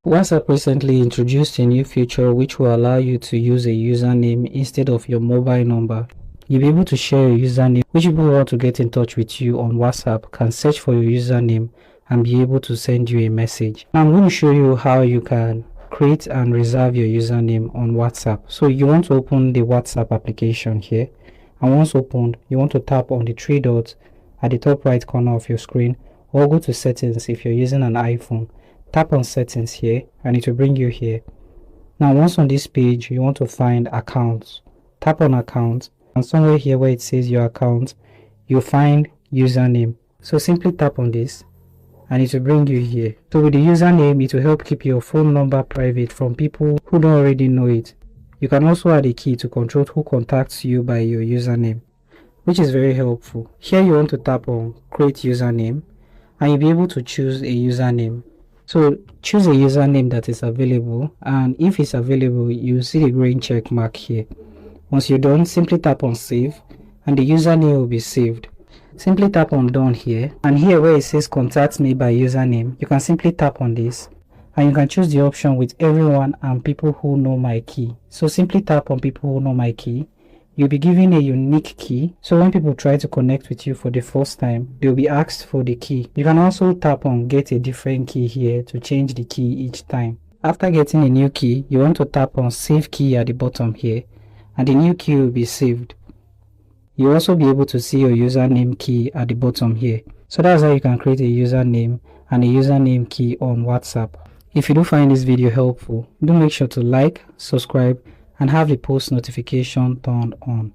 WhatsApp recently introduced a new feature which will allow you to use a username instead of your mobile number. You'll be able to share a username which people who want to get in touch with you on WhatsApp can search for your username and be able to send you a message. Now I'm going to show you how you can create and reserve your username on WhatsApp. So you want to open the WhatsApp application here, and once opened, you want to tap on the three dots at the top right corner of your screen, or go to settings if you're using an iPhone. Tap on settings here and it will bring you here. Now once on this page, you want to find accounts. Tap on accounts, and somewhere here where it says your account, you'll find username. So simply tap on this and it will bring you here. So with the username, it will help keep your phone number private from people who don't already know it. You can also add a key to control who contacts you by your username, which is very helpful. Here you want to tap on create username and you'll be able to choose a username. So choose a username that is available, and if it's available, you see the green check mark here. Once you're done, simply tap on save and the username will be saved. Simply tap on done here, and here where it says contact me by username, you can simply tap on this and you can choose the option with everyone and people who know my key. So simply tap on people who know my key. You'll be given a unique key, so when people try to connect with you for the first time, they'll be asked for the key. You can also tap on get a different key here to change the key each time. After getting a new key, you want to tap on save key at the bottom here, and the new key will be saved. You'll also be able to see your username key at the bottom here. So that's how you can create a username and a username key on WhatsApp. If you do find this video helpful, do make sure to like, subscribe, and have the post notification turned on.